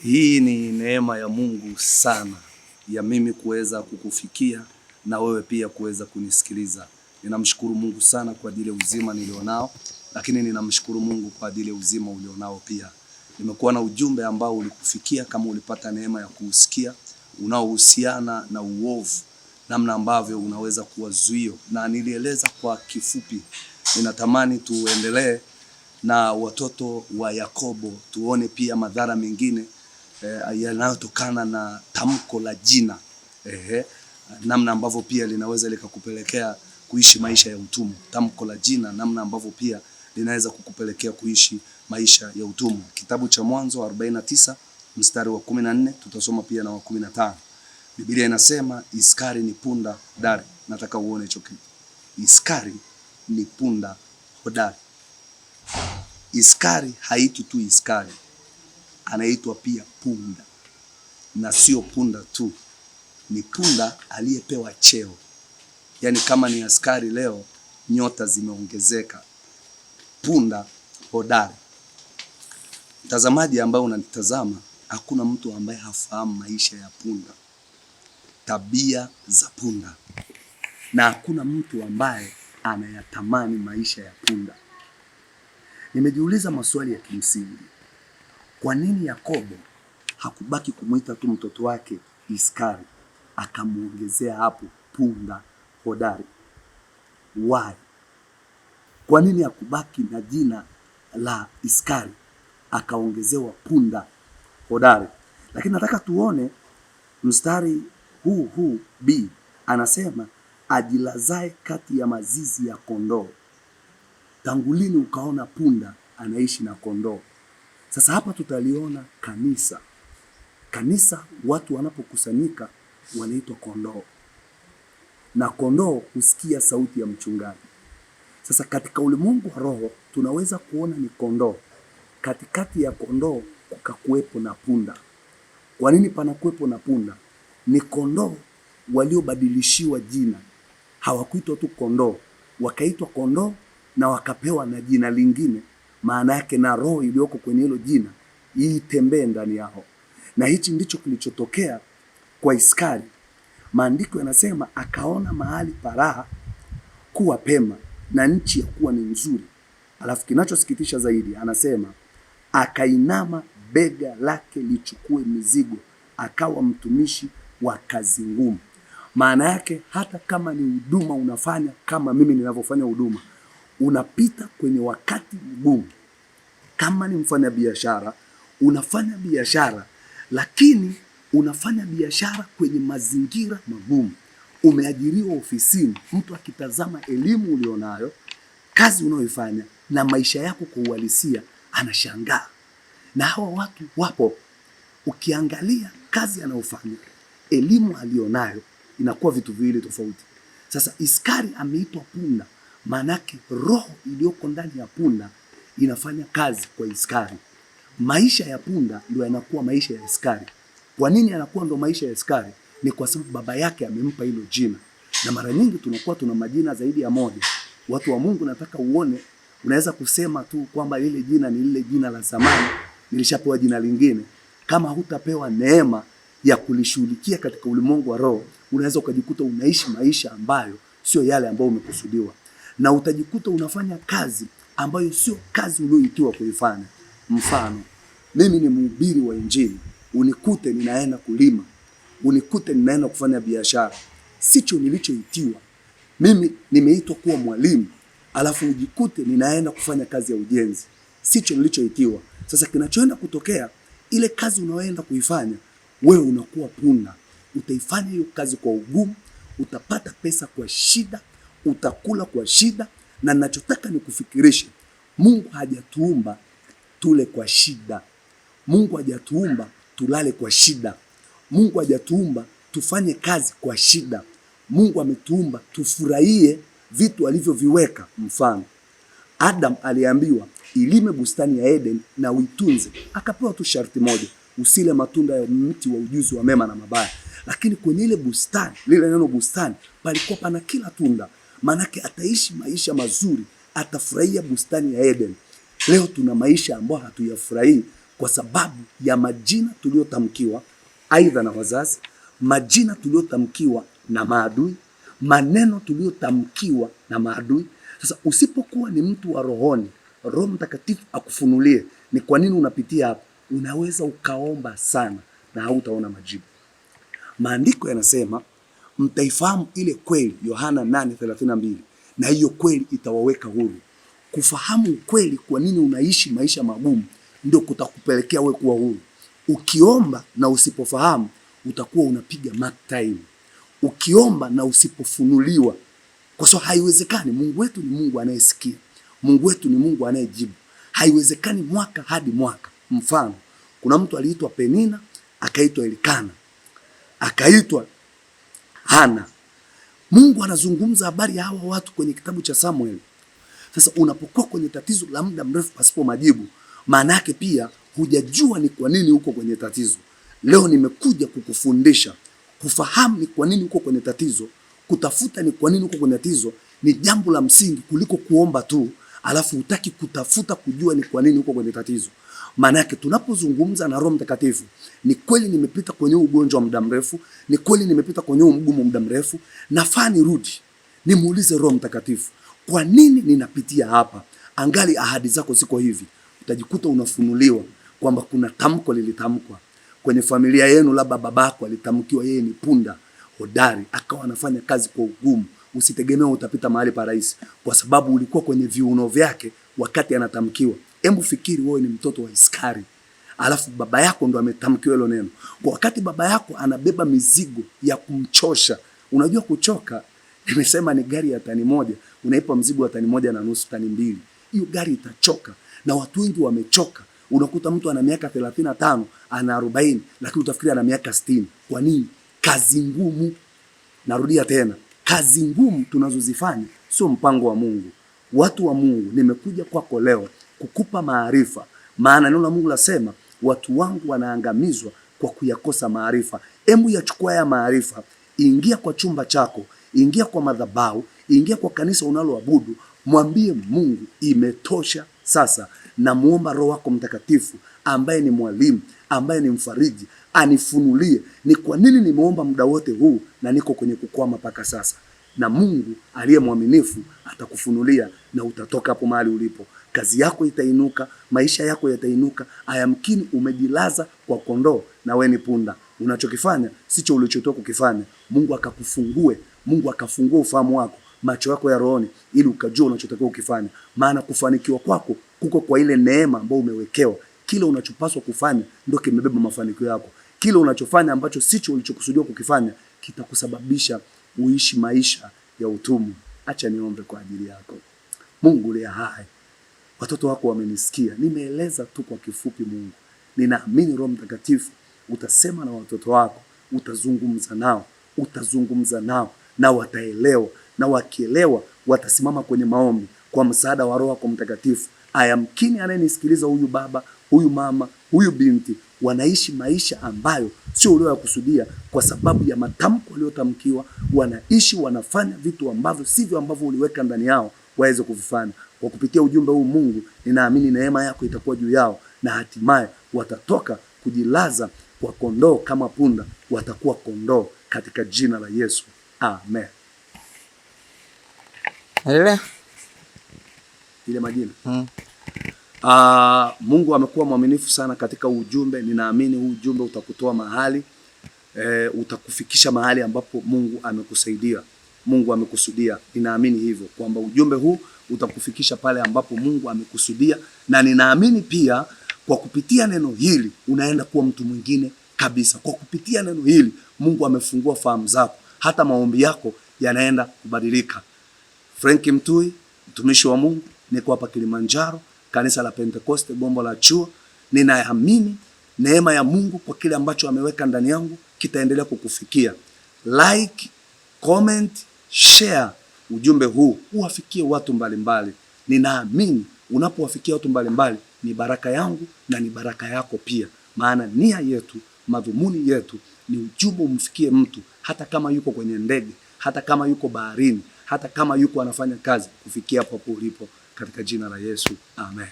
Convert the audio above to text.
Hii ni neema ya Mungu sana ya mimi kuweza kukufikia na wewe pia kuweza kunisikiliza. Ninamshukuru Mungu sana kwa ajili ya uzima nilionao, lakini ninamshukuru Mungu kwa ajili ya uzima ulionao pia. Nimekuwa na ujumbe ambao ulikufikia kama ulipata neema ya kuusikia, unaohusiana na uovu, namna ambavyo unaweza kuwa zuio, na nilieleza kwa kifupi. Ninatamani tuendelee na watoto wa Yakobo, tuone pia madhara mengine yanayotokana na tamko la jina, namna ambavyo pia linaweza likakupelekea kuishi maisha ya utumwa. Tamko la jina, namna ambavyo pia linaweza kukupelekea kuishi maisha ya utumwa. Kitabu cha Mwanzo 49 mstari wa 14, tutasoma pia na wa 15. Biblia inasema Iskari ni punda hodari. Nataka uone hicho kitu. Iskari ni punda hodari. Iskari haitwi tu Iskari, anaitwa pia punda, na sio punda tu, ni punda aliyepewa cheo. Yaani kama ni askari leo, nyota zimeongezeka. Punda hodari. Mtazamaji ambaye unanitazama, hakuna mtu ambaye hafahamu maisha ya punda, tabia za punda, na hakuna mtu ambaye anayatamani maisha ya punda. Nimejiuliza maswali ya kimsingi. Kwa nini Yakobo hakubaki kumuita tu mtoto wake Iskari, akamuongezea hapo punda hodari? Why? Kwa nini hakubaki na jina la Iskari akaongezewa punda hodari? Lakini nataka tuone mstari huu B, anasema ajilazae kati ya mazizi ya kondoo. Tangu lini ukaona punda anaishi na kondoo? Sasa hapa tutaliona kanisa. Kanisa, watu wanapokusanyika wanaitwa kondoo, na kondoo husikia sauti ya mchungaji. Sasa katika ulimwengu wa roho tunaweza kuona ni kondoo. Katikati ya kondoo kukakuwepo na punda. Kwa nini panakuwepo na punda? Ni kondoo waliobadilishiwa jina. Hawakuitwa tu kondoo, wakaitwa kondoo na wakapewa na jina lingine. Maana yake na roho iliyoko kwenye hilo jina itembee ndani yao. Na hichi ndicho kilichotokea kwa Iskari. Maandiko yanasema akaona mahali paraha kuwa pema na nchi ya kuwa ni nzuri. Alafu kinachosikitisha zaidi anasema akainama bega lake lichukue mizigo, akawa mtumishi wa kazi ngumu. Maana yake hata kama ni huduma unafanya kama mimi ninavyofanya huduma, unapita kwenye wakati mgumu. Kama ni mfanya biashara, unafanya biashara, lakini unafanya biashara kwenye mazingira magumu. Umeajiriwa ofisini, mtu akitazama elimu ulionayo, kazi unayoifanya na maisha yako kwa uhalisia, anashangaa. Na hawa watu wapo. Ukiangalia kazi anayofanya, elimu alionayo, inakuwa vitu viwili tofauti. Sasa Iskari ameitwa punda, manake roho iliyoko ndani ya punda inafanya kazi kwa Iskari. Maisha ya punda ndio yanakuwa maisha ya Iskari. Kwa nini yanakuwa ndio maisha ya Iskari? Ni kwa sababu baba yake amempa hilo jina. Na mara nyingi tunakuwa tuna majina zaidi ya moja. Watu wa Mungu, nataka uone, unaweza kusema tu kwamba lile jina ni lile jina la zamani, nilishapewa jina lingine. Kama hutapewa neema ya kulishughulikia katika ulimwengu wa roho, unaweza ukajikuta unaishi maisha ambayo sio yale ambayo umekusudiwa, na utajikuta unafanya kazi ambayo sio kazi uliyoitiwa kuifanya. Mfano, mimi ni mhubiri wa Injili, unikute ninaenda kulima, unikute ninaenda kufanya biashara, sicho nilichoitiwa. Mimi nimeitwa kuwa mwalimu, alafu ujikute ninaenda kufanya kazi ya ujenzi, sicho nilichoitiwa. Sasa kinachoenda kutokea, ile kazi unayoenda kuifanya, wewe unakuwa punda. Utaifanya hiyo kazi kwa ugumu, utapata pesa kwa shida, utakula kwa shida. Na ninachotaka nikufikirishe, Mungu hajatuumba tule kwa shida. Mungu hajatuumba tulale kwa shida. Mungu hajatuumba tufanye kazi kwa shida. Mungu ametuumba tufurahie vitu alivyoviweka. Mfano, Adam aliambiwa ilime bustani ya Eden na uitunze. Akapewa tu sharti moja, usile matunda ya mti wa ujuzi wa mema na mabaya. Lakini kwenye ile bustani, lile neno bustani, palikuwa pana kila tunda. Manake ataishi maisha mazuri, atafurahia bustani ya Eden. Leo tuna maisha ambayo hatuyafurahii kwa sababu ya majina tuliyotamkiwa aidha na wazazi, majina tuliyotamkiwa na maadui, maneno tuliyotamkiwa na maadui. Sasa usipokuwa ni mtu wa rohoni, Roho Mtakatifu akufunulie ni kwa nini unapitia hapa, unaweza ukaomba sana na hautaona majibu. Maandiko yanasema mtaifahamu ile kweli, Yohana 8:32, na hiyo kweli itawaweka huru. Kufahamu kweli kwa nini unaishi maisha magumu ndio kutakupelekea wewe kuwa huru. Ukiomba na usipofahamu utakuwa unapiga mark time. Ukiomba na usipofunuliwa, kwa sababu haiwezekani. Mungu wetu ni Mungu anayesikia. Mungu wetu ni Mungu anayejibu. Haiwezekani mwaka hadi mwaka. Mfano, kuna mtu aliitwa Penina, akaitwa Elikana, akaitwa Hana. Mungu anazungumza habari ya hawa watu kwenye kitabu cha Samuel. Sasa unapokuwa kwenye tatizo la muda mrefu pasipo majibu, maana yake pia hujajua ni kwa nini uko kwenye tatizo. Leo nimekuja kukufundisha kufahamu ni kwa nini uko kwenye tatizo. Kutafuta ni kwa nini uko kwenye tatizo ni jambo la msingi kuliko kuomba tu alafu hutaki kutafuta kujua ni kwa nini uko kwenye tatizo. Maana yake tunapozungumza na Roho Mtakatifu, ni kweli nimepita kwenye ugonjwa wa muda mrefu, ni kweli nimepita kwenye mgumu muda mrefu, nafaa nirudi nimuulize Roho Mtakatifu, kwa nini ninapitia hapa? Angali ahadi zako ziko hivi. Utajikuta unafunuliwa kwamba kuna tamko lilitamkwa kwenye familia yenu, labda babako alitamkiwa yeye ni punda hodari, akawa anafanya kazi kwa ugumu. Usitegemee utapita mahali pa rahisi, kwa sababu ulikuwa kwenye viuno vyake wakati anatamkiwa. Hebu fikiri wewe ni mtoto wa Iskari, alafu baba yako ndo ametamkiwa hilo neno. Kwa wakati baba yako anabeba mizigo ya kumchosha. Unajua kuchoka, nimesema ni gari ya tani moja, unaipa mzigo wa tani moja na nusu, tani mbili. Hiyo gari itachoka, na watu wengi wamechoka. Unakuta mtu ana miaka 35, ana 40, lakini utafikiri ana miaka 60. Kwa nini? Kazi ngumu. Narudia tena, kazi ngumu tunazozifanya sio mpango wa Mungu. Watu wa Mungu, nimekuja kwako leo kukupa maarifa, maana neno la Mungu lasema watu wangu wanaangamizwa kwa kuyakosa maarifa. Hebu yachukua haya maarifa, ingia kwa chumba chako, ingia kwa madhabahu, ingia kwa kanisa unaloabudu, mwambie Mungu imetosha sasa. Na muomba Roho wako Mtakatifu ambaye ni mwalimu, ambaye ni mfariji, anifunulie ni kwa nini nimeomba muda wote huu na niko kwenye kukwama mpaka sasa. Na Mungu aliye mwaminifu atakufunulia na utatoka hapo mahali ulipo. Kazi yako itainuka, maisha yako yatainuka. Ayamkini umejilaza kwa kondoo na wewe ni punda. Unachokifanya sicho ulichotoka kukifanya. Mungu akakufungue, Mungu akafungue ufahamu wako, macho yako ya rohoni, ili ukajua unachotakiwa ukifanya. Maana kufanikiwa kwako kuko kwa ile neema ambayo umewekewa. Kile unachopaswa kufanya ndio kimebeba mafanikio yako. Kile unachofanya ambacho sicho ulichokusudiwa kukifanya kitakusababisha uishi maisha ya utumwa. Acha niombe kwa ajili yako. Mungu uliye hai, watoto wako wamenisikia. Nimeeleza tu kwa kifupi Mungu. Ninaamini Roho Mtakatifu utasema na watoto wako, utazungumza nao na wataelewa, na wakielewa watasimama kwenye maombi kwa msaada wa Roho wako Mtakatifu. Ayamkini anayenisikiliza, huyu baba, huyu mama, huyu binti, wanaishi maisha ambayo sio ulioyakusudia kwa sababu ya matamko waliotamkiwa. Wanaishi, wanafanya vitu ambavyo sivyo ambavyo uliweka ndani yao waweze kuvifanya. Kwa kupitia ujumbe huu Mungu, ninaamini neema yako itakuwa juu yao, na hatimaye watatoka kujilaza kwa kondoo kama punda, watakuwa kondoo katika jina la Yesu. Amen. Ile majina. Mungu amekuwa mwaminifu sana katika ujumbe. Ninaamini huu ujumbe utakutoa mahali, utakufikisha mahali ambapo Mungu amekusaidia, Mungu amekusudia. Ninaamini hivyo kwamba ujumbe huu utakufikisha pale ambapo Mungu amekusudia, na ninaamini pia kwa kupitia neno hili unaenda kuwa mtu mwingine kabisa. Kwa kupitia neno hili Mungu amefungua fahamu zako, hata maombi yako yanaenda kubadilika. Frank Mtui, mtumishi wa Mungu, niko hapa Kilimanjaro, kanisa la Pentecoste Bombo la Chuo. Ninaamini neema ya Mungu kwa kile ambacho ameweka ndani yangu kitaendelea kukufikia. Like, comment, share ujumbe huu uwafikie watu mbalimbali. Ninaamini unapowafikia watu mbalimbali ni baraka yangu na ni baraka yako pia. Maana nia yetu, madhumuni yetu ni ujumbe umfikie mtu, hata kama yuko kwenye ndege, hata kama yuko baharini, hata kama yuko anafanya kazi, kufikia hapo ulipo katika jina la Yesu. Amen.